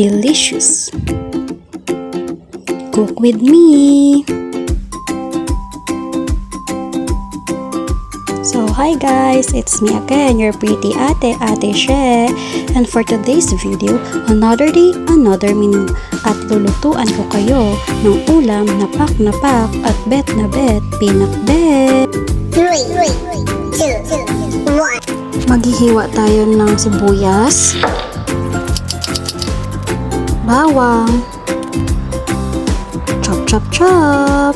delicious. Cook with me! So hi guys, it's me again, your pretty Ate She. And for today's video, another day, another menu. At lulutuan ko kayo ng ulam na pak at bet na bet, pinakbet. 3, 2, 1. Maghihiwa tayo ng sibuyas, bawang, chop,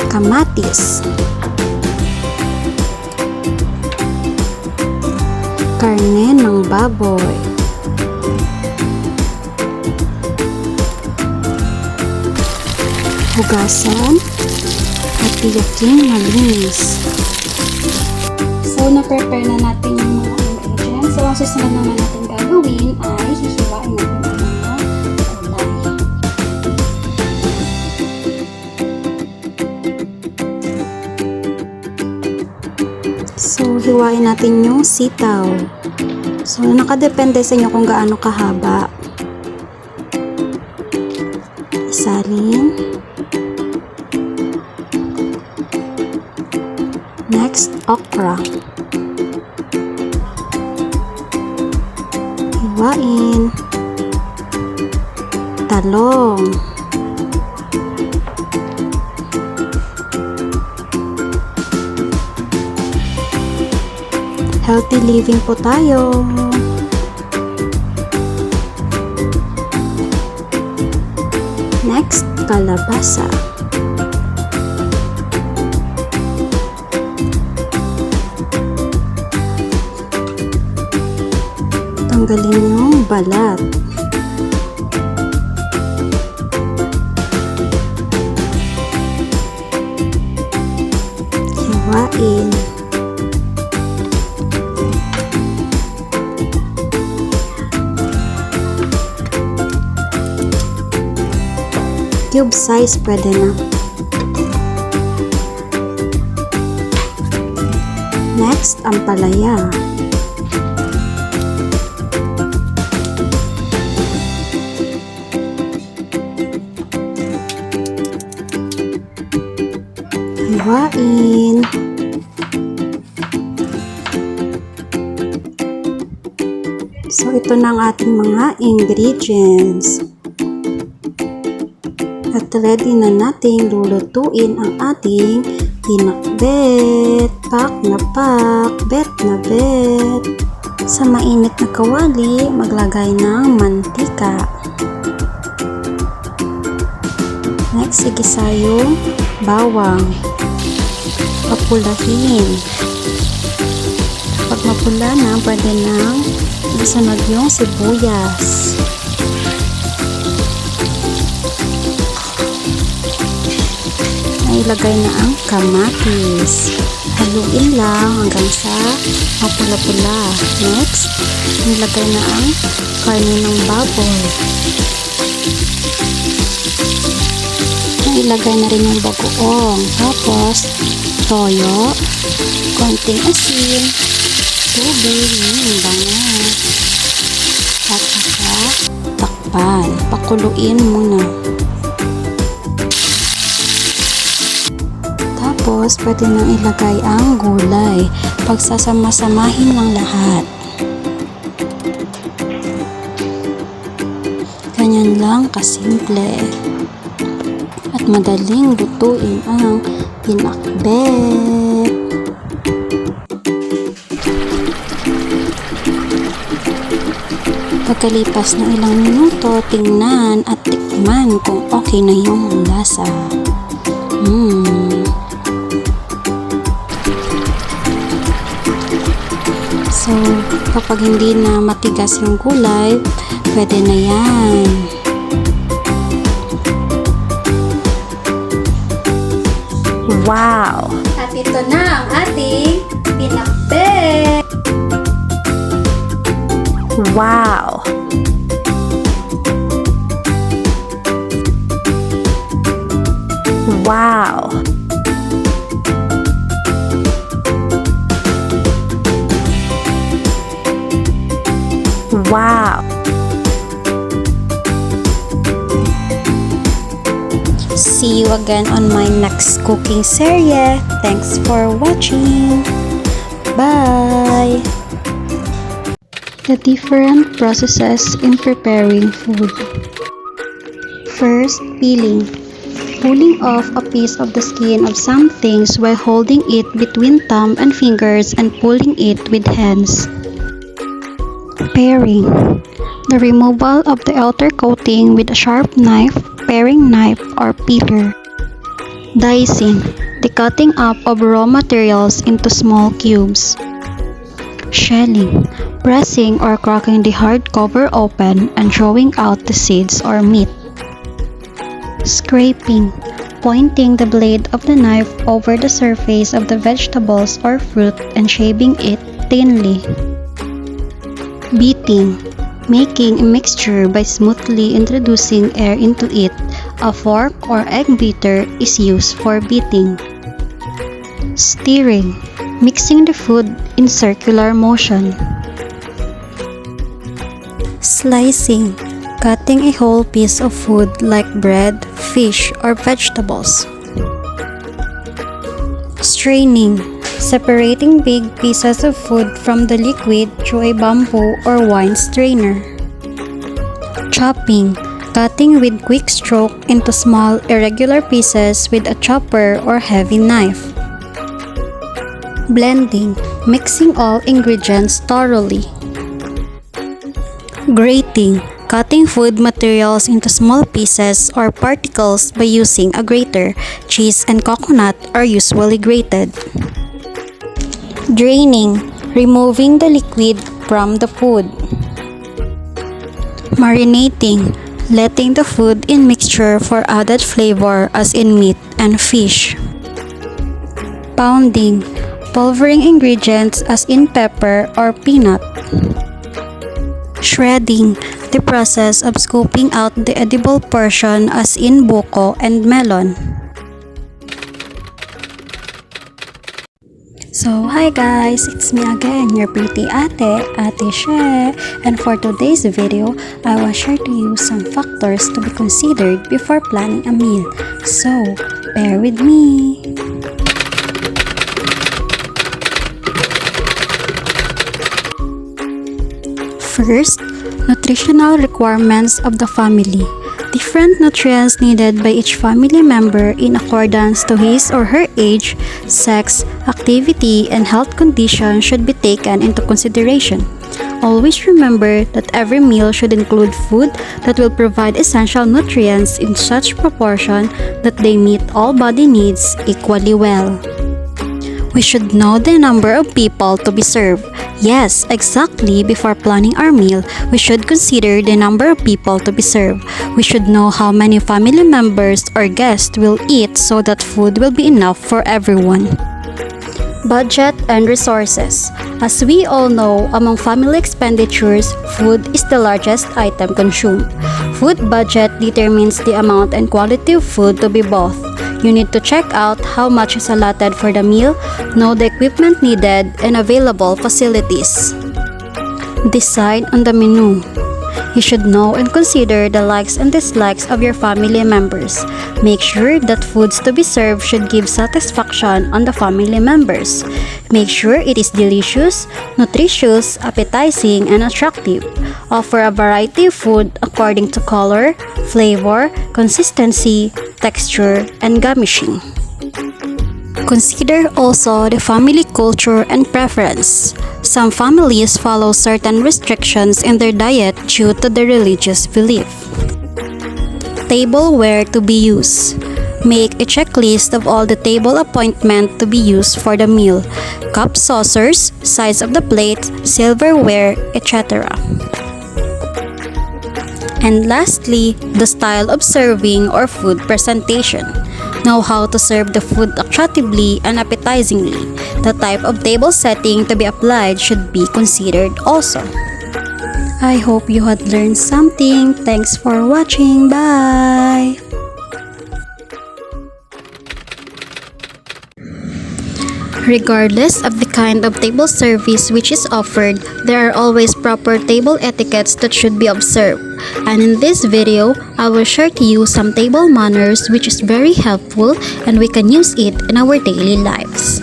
kamatis, karne ng baboy, hugasan at tiyaking malinis. So, na-prepare na natin yung mga ingredients. So, ang susunod naman natin gagawin ay hihiwain natin ang mga gulay. So, hiwain natin yung sitaw. So, nakadepende sa inyo kung gaano kahaba. Isalin. Next, okra. Hiwain. Talong. Healthy living po tayo. Next, kalabasa. Tanggalin yung balat. Hiwain. Cube size pwede na. Next, ampalaya. Hiwain. So, ito na ang ating mga ingredients. At ready na nating lulutuin ang ating pinakbet, pak, bet na bet. Sa mainit na kawali, maglagay ng mantika. Next, igisa yung bawang. Papulahin. Pag mapula na, pwede nang isunod yung sibuyas. Ilagay na ang kamatis. Haluin lang hanggang sa mapula-pula. Next, ilagay na ang karne ng baboy. Ilagay na rin yung bagoong. Tapos, toyo, konting asin, tubig, bango. At saka, takpan. Pakuluin muna. Tapos, pwede nang ilagay ang gulay. Pagsasama-samahin lang lahat. Ganyan lang kasimple. At madaling lutuin ang pinakbet. Pagkalipas ng ilang minuto, tingnan at tikman kung okay na yung lasa. So, kapag hindi na matigas yung gulay, pwede na yan. Wow! At ito na ang ating pinakbet! Wow! Wow! Wow! See you again on my next cooking series. Thanks for watching. Bye! The different processes in preparing food. First, peeling. Pulling off a piece of the skin of some things while holding it between thumb and fingers and pulling it with hands. Paring. The removal of the outer coating with a sharp knife, paring knife, or peeler. Dicing. The cutting up of raw materials into small cubes. Shelling. Pressing or cracking the hard cover open and drawing out the seeds or meat. Scraping. Pointing the blade of the knife over the surface of the vegetables or fruit and shaving it thinly. Beating. Making a mixture by smoothly introducing air into it. A fork or egg beater is used for beating. Stirring. Mixing the food in circular motion. Slicing. Cutting a whole piece of food like bread, fish, or vegetables. Straining. Separating big pieces of food from the liquid through a bamboo or wine strainer. Chopping. Cutting with quick stroke into small irregular pieces with a chopper or heavy knife. Blending. Mixing all ingredients thoroughly. Grating. Cutting food materials into small pieces or particles by using a grater. Cheese and coconut are usually grated. Draining. Removing the liquid from the food. Marinating. Letting the food in mixture for added flavor as in meat and fish. Pounding. Pulvering ingredients as in pepper or peanut. Shredding. The process of scooping out the edible portion as in buko and melon. So hi guys, it's me again, your pretty Ate She, and for today's video, I will share to you some factors to be considered before planning a meal. So, bear with me. First, nutritional requirements of the family. Different nutrients needed by each family member in accordance to his or her age, sex, activity, and health condition should be taken into consideration. Always remember that every meal should include food that will provide essential nutrients in such proportion that they meet all body needs equally well. We should know the number of people to be served. Yes, exactly. Before planning our meal, we should consider the number of people to be served. We should know how many family members or guests will eat so that food will be enough for everyone. Budget and resources. As we all know, among family expenditures, food is the largest item consumed. Food budget determines the amount and quality of food to be bought. You need to check out how much is allotted for the meal, know the equipment needed, and available facilities. Decide on the menu. You should know and consider the likes and dislikes of your family members. Make sure that foods to be served should give satisfaction on the family members. Make sure it is delicious, nutritious, appetizing, and attractive. Offer a variety of food according to color, flavor, consistency, texture, and garnishing. Consider also the family culture and preference. Some families follow certain restrictions in their diet due to their religious belief. Tableware to be used. Make a checklist of all the table appointment to be used for the meal. Cup, saucers, size of the plate, silverware, etc. And lastly, the style of serving or food presentation. Know how to serve the food attractively and appetizingly. The type of table setting to be applied should be considered also. I hope you had learned something. Thanks for watching. Bye! Regardless of the kind of table service which is offered, there are always proper table etiquettes that should be observed. And in this video, I will share to you some table manners which is very helpful and we can use it in our daily lives.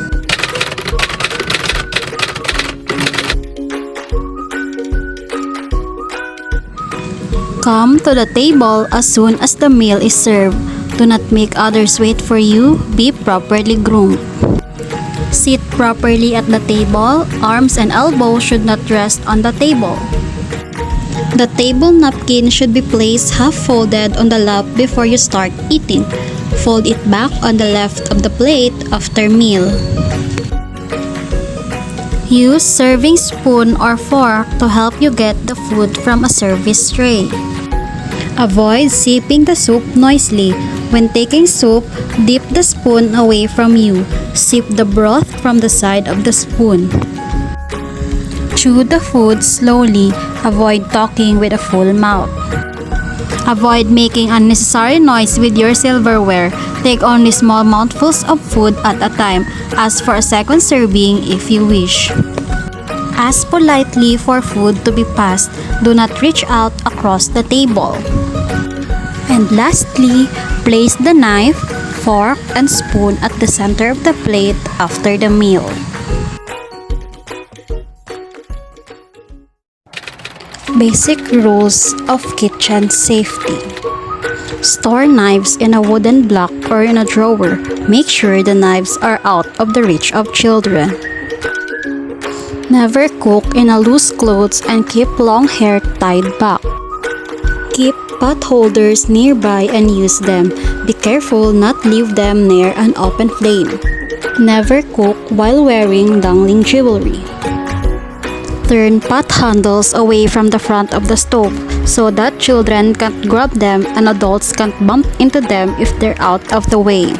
Come to the table as soon as the meal is served. Do not make others wait for you. Be properly groomed. Sit properly at the table. Arms and elbows should not rest on the table. The table napkin should be placed half folded on the lap before you start eating. Fold it back on the left of the plate after meal. Use serving spoon or fork to help you get the food from a service tray. Avoid sipping the soup noisily. When taking soup, dip the spoon away from you. Sip the broth from the side of the spoon. Chew the food slowly. Avoid talking with a full mouth. Avoid making unnecessary noise with your silverware. Take only small mouthfuls of food at a time. Ask for a second serving if you wish. Ask politely for food to be passed. Do not reach out across the table. And lastly, place the knife, fork, and spoon at the center of the plate after the meal. Basic rules of kitchen safety. Store knives in a wooden block or in a drawer. Make sure the knives are out of the reach of children. Never cook in a loose clothes and keep long hair tied back. Keep pot holders nearby and use them. Be careful not leave them near an open flame. Never cook while wearing dangling jewelry. Turn pot handles away from the front of the stove so that children can't grab them and adults can't bump into them if they're out of the way.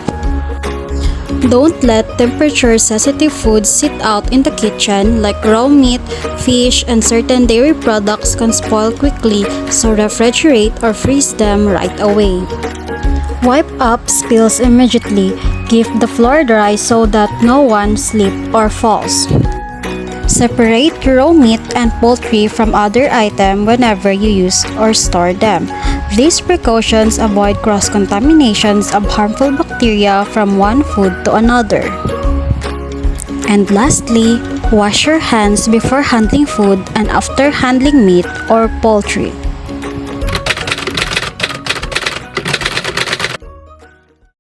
Don't let temperature-sensitive foods sit out in the kitchen like raw meat, fish, and certain dairy products can spoil quickly, so refrigerate or freeze them right away. Wipe up spills immediately. Keep the floor dry so that no one slips or falls. Separate raw meat and poultry from other items whenever you use or store them. These precautions avoid cross-contaminations of harmful bacteria from one food to another. And lastly, wash your hands before handling food and after handling meat or poultry.